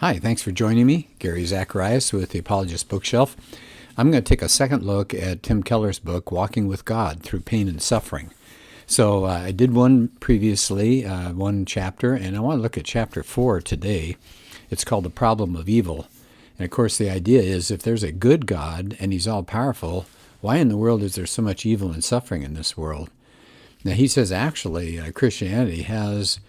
Hi, thanks for joining me. Gary Zacharias with the Apologist bookshelf. I'm going to take a second look at Tim Keller's book, Walking with God Through Pain and Suffering. So I did one previously, one chapter, and I want to look at chapter 4 today. It's called The Problem of Evil. And of course, the idea is if there's a good God and he's all-powerful, why in the world is there so much evil and suffering in this world? Now, he says actually Christianity has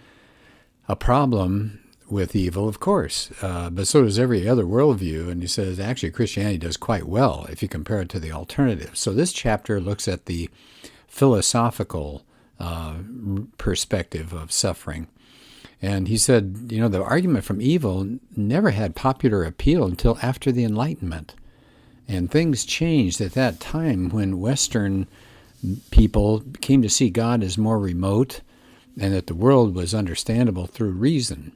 a problem with evil, of course, but so does every other worldview. And he says actually Christianity does quite well if you compare it to the alternative. So this chapter looks at the philosophical perspective of suffering. And he said, the argument from evil never had popular appeal until after the Enlightenment. And things changed at that time when Western people came to see God as more remote and that the world was understandable through reason.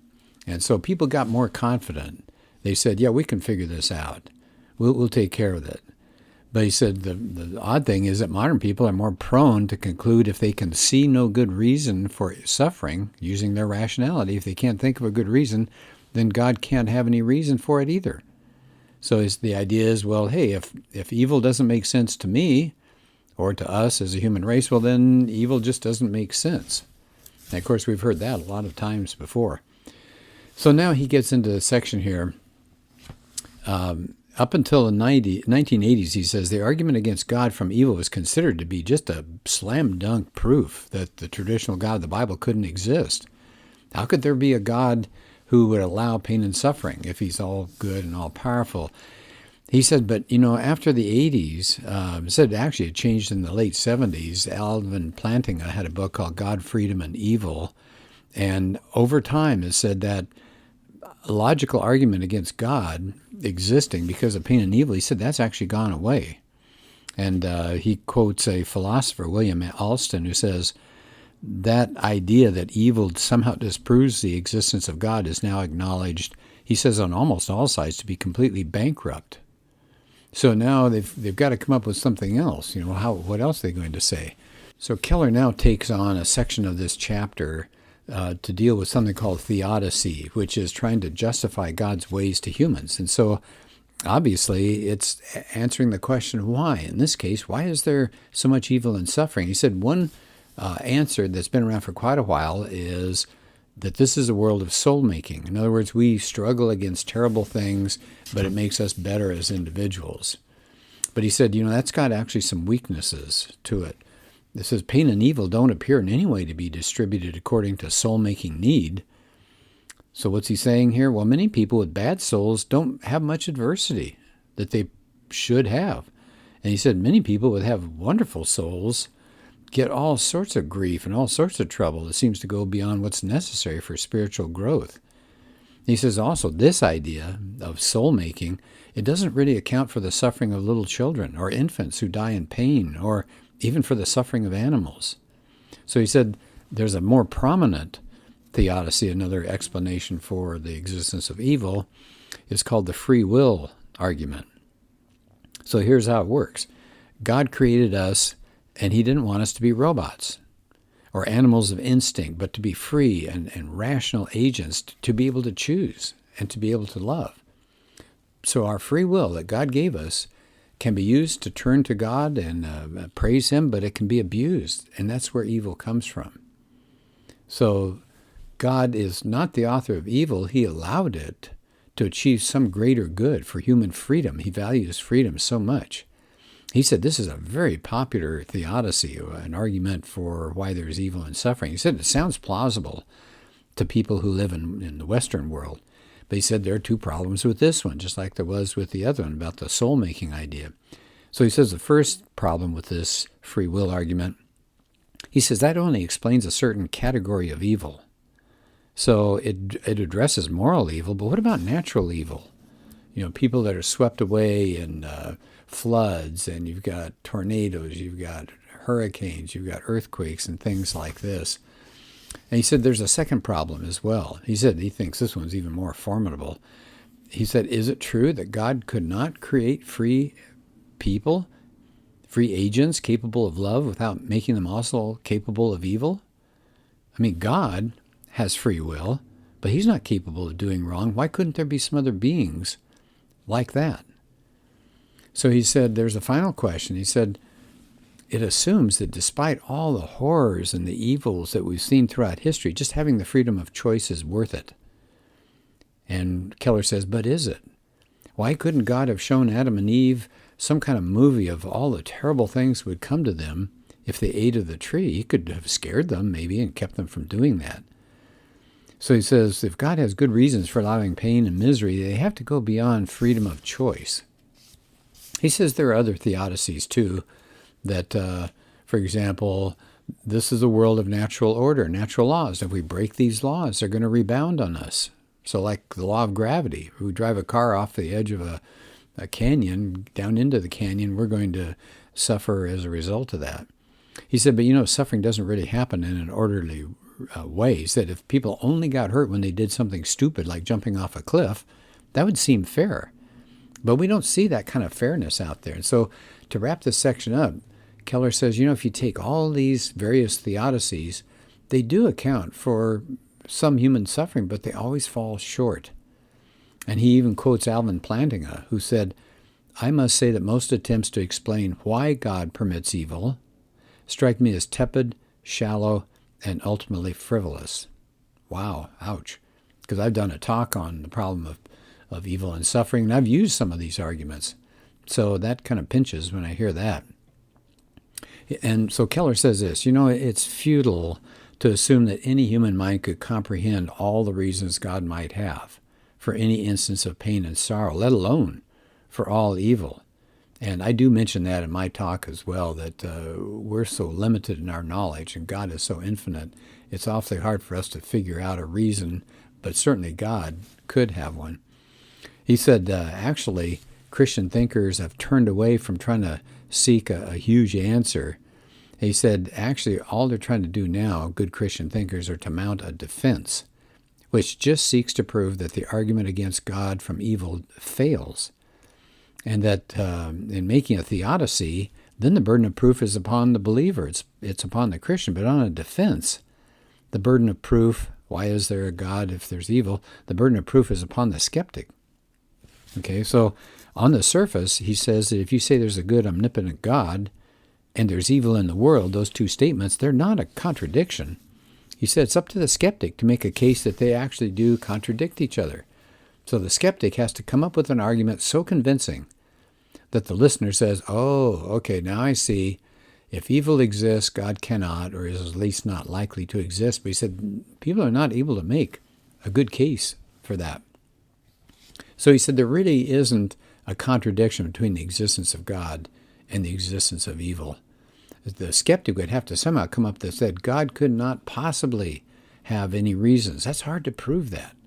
And so people got more confident. They said, yeah, we can figure this out. We'll take care of it. But he said the odd thing is that modern people are more prone to conclude if they can see no good reason for suffering, using their rationality, if they can't think of a good reason, then God can't have any reason for it either. So the idea is, well, hey, if evil doesn't make sense to me or to us as a human race, well, then evil just doesn't make sense. And of course, we've heard that a lot of times before. So now he gets into the section here. Up until the 1980s, he says, the argument against God from evil was considered to be just a slam dunk proof that the traditional God of the Bible couldn't exist. How could there be a God who would allow pain and suffering if he's all good and all powerful? He said, but, after the 80s, said actually it changed in the late 70s. Alvin Plantinga had a book called God, Freedom, and Evil. And over time it said that a logical argument against God existing because of pain and evil, he said that's actually gone away. And he quotes a philosopher, William Alston, who says that idea that evil somehow disproves the existence of God is now acknowledged, he says, on almost all sides to be completely bankrupt. So now they've got to come up with something else. What else are they going to say? So Keller now takes on a section of this chapter to deal with something called theodicy, which is trying to justify God's ways to humans. And so obviously it's answering the question why. In this case, why is there so much evil and suffering? He said one answer that's been around for quite a while is that this is a world of soul-making. In other words, we struggle against terrible things, but it makes us better as individuals. But he said, that's got actually some weaknesses to it. This says pain and evil don't appear in any way to be distributed according to soul-making need. So what's he saying here? Well, many people with bad souls don't have much adversity that they should have. And he said many people that have wonderful souls get all sorts of grief and all sorts of trouble that seems to go beyond what's necessary for spiritual growth. He says also this idea of soul-making, it doesn't really account for the suffering of little children or infants who die in pain or even for the suffering of animals. So he said there's a more prominent theodicy, another explanation for the existence of evil, is called the free will argument. So here's how it works. God created us, and he didn't want us to be robots or animals of instinct, but to be free and rational agents to be able to choose and to be able to love. So our free will that God gave us can be used to turn to God and praise him, but it can be abused, and that's where evil comes from. So God is not the author of evil. He allowed it to achieve some greater good for human freedom. He values freedom so much. He said this is a very popular theodicy, an argument for why there's evil and suffering. He said it sounds plausible to people who live in the Western world. But he said there are two problems with this one, just like there was with the other one about the soul-making idea. So he says the first problem with this free will argument, he says that only explains a certain category of evil. So it addresses moral evil, but what about natural evil? People that are swept away in floods, and you've got tornadoes, you've got hurricanes, you've got earthquakes and things like this. And he said there's a second problem as well. He said he thinks this one's even more formidable. He said, is it true that God could not create free people, free agents capable of love without making them also capable of evil? I mean, God has free will, but he's not capable of doing wrong. Why couldn't there be some other beings like that? So he said, there's a final question. He said, it assumes that despite all the horrors and the evils that we've seen throughout history, just having the freedom of choice is worth it. And Keller says, but is it? Why couldn't God have shown Adam and Eve some kind of movie of all the terrible things that would come to them if they ate of the tree? He could have scared them maybe and kept them from doing that. So he says, if God has good reasons for allowing pain and misery, they have to go beyond freedom of choice. He says there are other theodicies too, that, for example, this is a world of natural order, natural laws. If we break these laws, they're going to rebound on us. So like the law of gravity, if we drive a car off the edge of a canyon, down into the canyon, we're going to suffer as a result of that. He said, but suffering doesn't really happen in an orderly way. He said if people only got hurt when they did something stupid like jumping off a cliff, that would seem fair. But we don't see that kind of fairness out there. And so to wrap this section up, Keller says, if you take all these various theodicies, they do account for some human suffering, but they always fall short. And he even quotes Alvin Plantinga, who said, I must say that most attempts to explain why God permits evil strike me as tepid, shallow, and ultimately frivolous. Wow, ouch. Because I've done a talk on the problem of evil and suffering, and I've used some of these arguments. So that kind of pinches when I hear that. And so Keller says this, it's futile to assume that any human mind could comprehend all the reasons God might have for any instance of pain and sorrow, let alone for all evil. And I do mention that in my talk as well, that we're so limited in our knowledge and God is so infinite, it's awfully hard for us to figure out a reason, but certainly God could have one. He said, actually, Christian thinkers have turned away from trying to seek a huge answer. He said, actually, all they're trying to do now, good Christian thinkers, are to mount a defense, which just seeks to prove that the argument against God from evil fails, and that in making a theodicy, then the burden of proof is upon the believer. It's upon the Christian. But on a defense, the burden of proof, why is there a God if there's evil? The burden of proof is upon the skeptic. Okay, so on the surface, he says that if you say there's a good, omnipotent God, and there's evil in the world, those two statements, they're not a contradiction. He said it's up to the skeptic to make a case that they actually do contradict each other. So the skeptic has to come up with an argument so convincing that the listener says, oh, okay, now I see. If evil exists, God cannot, or is at least not likely to exist. But he said people are not able to make a good case for that. So he said there really isn't a contradiction between the existence of God and the existence of evil. The skeptic would have to somehow come up that said God could not possibly have any reasons. That's hard to prove that.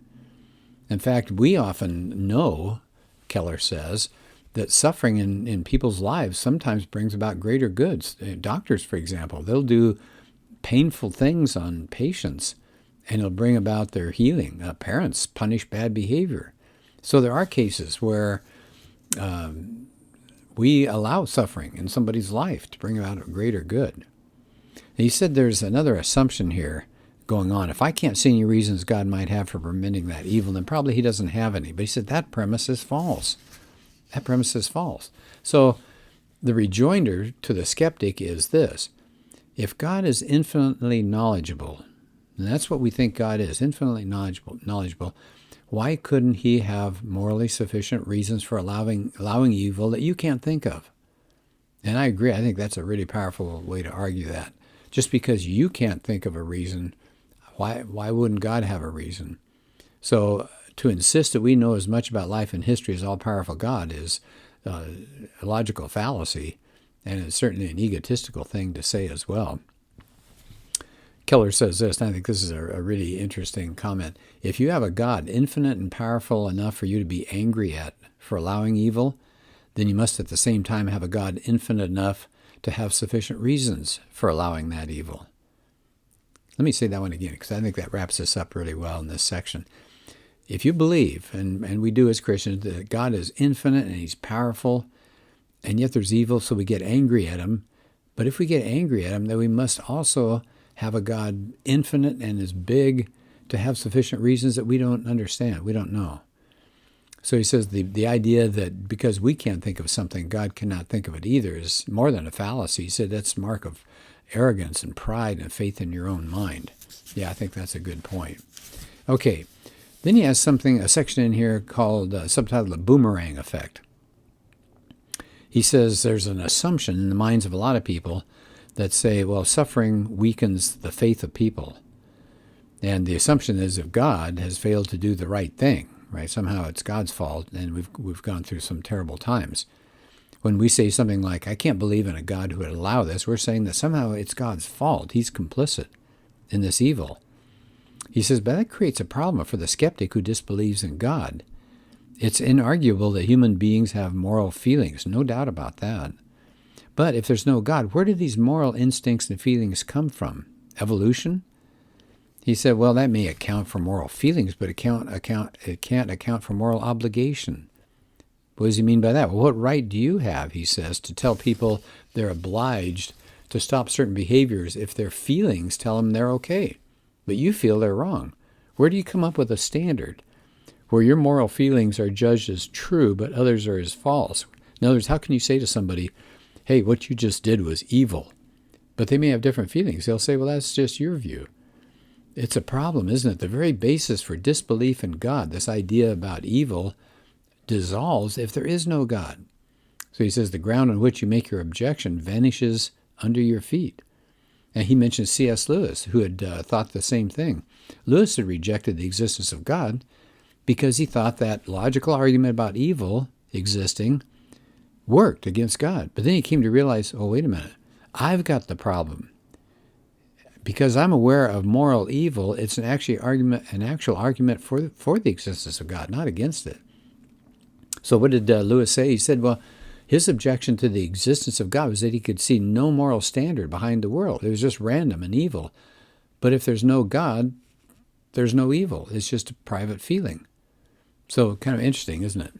In fact, we often know, Keller says, that suffering in people's lives sometimes brings about greater goods. Doctors, for example, they'll do painful things on patients, and it'll bring about their healing. Parents punish bad behavior. So there are cases where we allow suffering in somebody's life to bring about a greater good. And he said there's another assumption here going on. If I can't see any reasons God might have for permitting that evil, then probably he doesn't have any. But he said that premise is false. That premise is false. So the rejoinder to the skeptic is this. If God is infinitely knowledgeable, and that's what we think God is, infinitely knowledgeable, why couldn't he have morally sufficient reasons for allowing evil that you can't think of? And I agree. I think that's a really powerful way to argue that. Just because you can't think of a reason, why wouldn't God have a reason? So to insist that we know as much about life and history as all-powerful God is a logical fallacy, and it's certainly an egotistical thing to say as well. Keller says this, and I think this is a really interesting comment. If you have a God infinite and powerful enough for you to be angry at for allowing evil, then you must at the same time have a God infinite enough to have sufficient reasons for allowing that evil. Let me say that one again, because I think that wraps us up really well in this section. If you believe, and we do as Christians, that God is infinite and he's powerful, and yet there's evil, so we get angry at him. But if we get angry at him, then we must also have a God infinite and is big to have sufficient reasons that we don't understand, we don't know. So he says the idea that because we can't think of something, God cannot think of it either is more than a fallacy. He said that's a mark of arrogance and pride and faith in your own mind. Yeah, I think that's a good point. Okay, then he has a section in here called, subtitled the boomerang effect. He says there's an assumption in the minds of a lot of people that say, well, suffering weakens the faith of people. And the assumption is if God has failed to do the right thing, right, somehow it's God's fault, and we've gone through some terrible times. When we say something like, I can't believe in a God who would allow this, we're saying that somehow it's God's fault. He's complicit in this evil. He says, but that creates a problem for the skeptic who disbelieves in God. It's inarguable that human beings have moral feelings, no doubt about that. But if there's no God, where do these moral instincts and feelings come from? Evolution? He said, well, that may account for moral feelings, but it can't account for moral obligation. What does he mean by that? Well, what right do you have, he says, to tell people they're obliged to stop certain behaviors if their feelings tell them they're okay, but you feel they're wrong? Where do you come up with a standard where your moral feelings are judged as true, but others are as false? In other words, how can you say to somebody, hey, what you just did was evil, but they may have different feelings? They'll say, well, that's just your view. It's a problem, isn't it? The very basis for disbelief in God, this idea about evil, dissolves if there is no God. So he says the ground on which you make your objection vanishes under your feet. And he mentions C.S. Lewis, who had thought the same thing. Lewis had rejected the existence of God because he thought that logical argument about evil existing worked against God. But then he came to realize, oh, wait a minute, I've got the problem. Because I'm aware of moral evil, it's an actual argument for the existence of God, not against it. So what did Lewis say? He said, well, his objection to the existence of God was that he could see no moral standard behind the world. It was just random and evil. But if there's no God, there's no evil. It's just a private feeling. So kind of interesting, isn't it?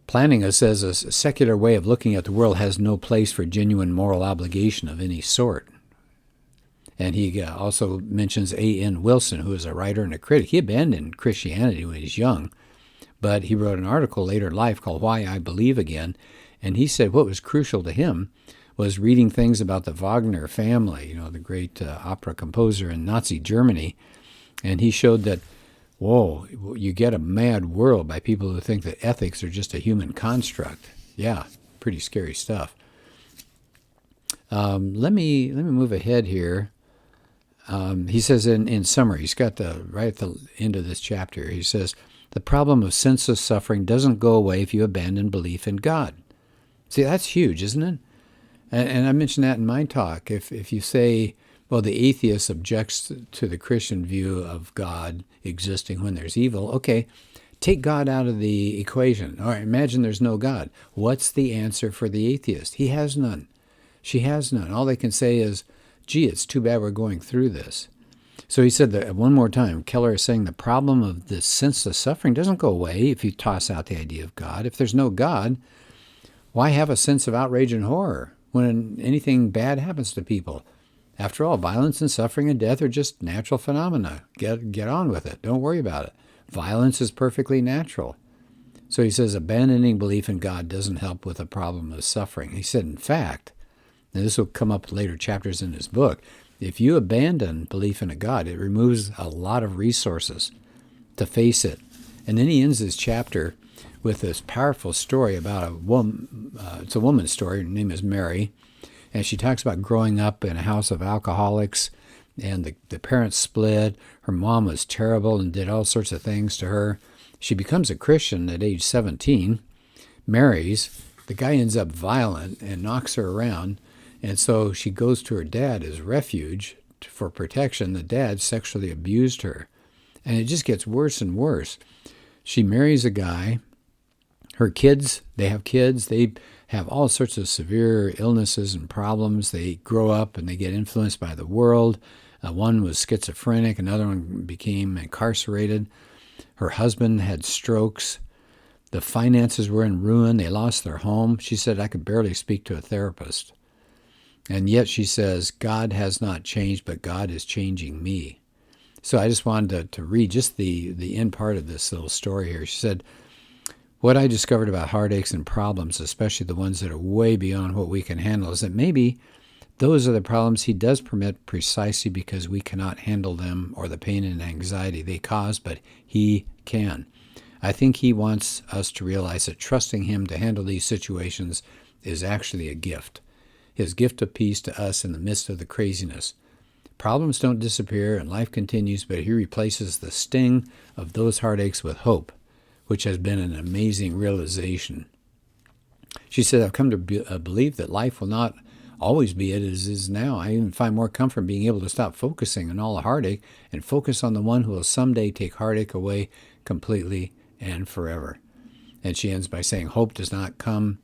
Plantinga says a secular way of looking at the world has no place for genuine moral obligation of any sort. And he also mentions A.N. Wilson, who is a writer and a critic. He abandoned Christianity when he was young, but he wrote an article later in life called Why I Believe Again, and he said what was crucial to him was reading things about the Wagner family, the great opera composer in Nazi Germany, and he showed that, whoa, you get a mad world by people who think that ethics are just a human construct. Yeah, pretty scary stuff. Let me move ahead here. He says in summary, he's got right at the end of this chapter, he says, the problem of senseless suffering doesn't go away if you abandon belief in God. See, that's huge, isn't it? And I mentioned that in my talk. If you say, well, the atheist objects to the Christian view of God existing when there's evil, okay, take God out of the equation. All right, imagine there's no God. What's the answer for the atheist? He has none. She has none. All they can say is, gee, it's too bad we're going through this. So he said that one more time, Keller is saying the problem of this senseless suffering doesn't go away if you toss out the idea of God. If there's no God, why have a sense of outrage and horror when anything bad happens to people? After all, violence and suffering and death are just natural phenomena. Get on with it. Don't worry about it. Violence is perfectly natural. So he says abandoning belief in God doesn't help with the problem of suffering. He said, in fact, and this will come up later chapters in his book, if you abandon belief in a God, it removes a lot of resources to face it. And then he ends his chapter with this powerful story about a woman. It's a woman's story. Her name is Mary. And she talks about growing up in a house of alcoholics, and the parents split. Her mom was terrible and did all sorts of things to her. She becomes a Christian at age 17, marries. The guy ends up violent and knocks her around. And so she goes to her dad as refuge for protection. The dad sexually abused her. And it just gets worse and worse. She marries a guy. Her kids, they have all sorts of severe illnesses and problems. They grow up and they get influenced by the world. One was schizophrenic. Another one became incarcerated. Her husband had strokes. The finances were in ruin. They lost their home. She said, I could barely speak to a therapist. And yet she says, God has not changed, but God is changing me. So I just wanted to read just the end part of this little story here. She said, what I discovered about heartaches and problems, especially the ones that are way beyond what we can handle, is that maybe those are the problems he does permit precisely because we cannot handle them or the pain and anxiety they cause, but he can. I think he wants us to realize that trusting him to handle these situations is actually a gift. His gift of peace to us in the midst of the craziness. Problems don't disappear and life continues, but he replaces the sting of those heartaches with hope, which has been an amazing realization. She said, I've come to believe that life will not always be as it is now. I even find more comfort in being able to stop focusing on all the heartache and focus on the one who will someday take heartache away completely and forever. And she ends by saying, hope does not come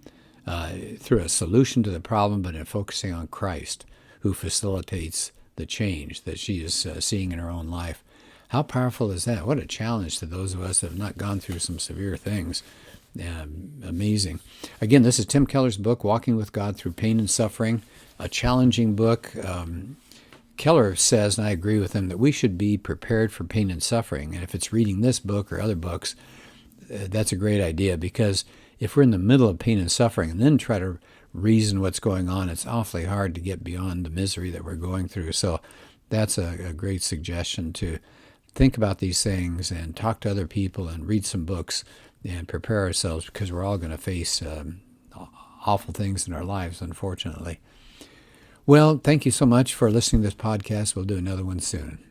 through a solution to the problem, but in focusing on Christ, who facilitates the change that she is seeing in her own life. How powerful is that? What a challenge to those of us that have not gone through some severe things. Amazing. Again, this is Tim Keller's book, Walking with God Through Pain and Suffering, a challenging book. Keller says, and I agree with him, that we should be prepared for pain and suffering. And if it's reading this book or other books, that's a great idea, because if we're in the middle of pain and suffering and then try to reason what's going on, it's awfully hard to get beyond the misery that we're going through. So that's a great suggestion, to think about these things and talk to other people and read some books and prepare ourselves, because we're all going to face awful things in our lives, unfortunately. Well, thank you so much for listening to this podcast. We'll do another one soon.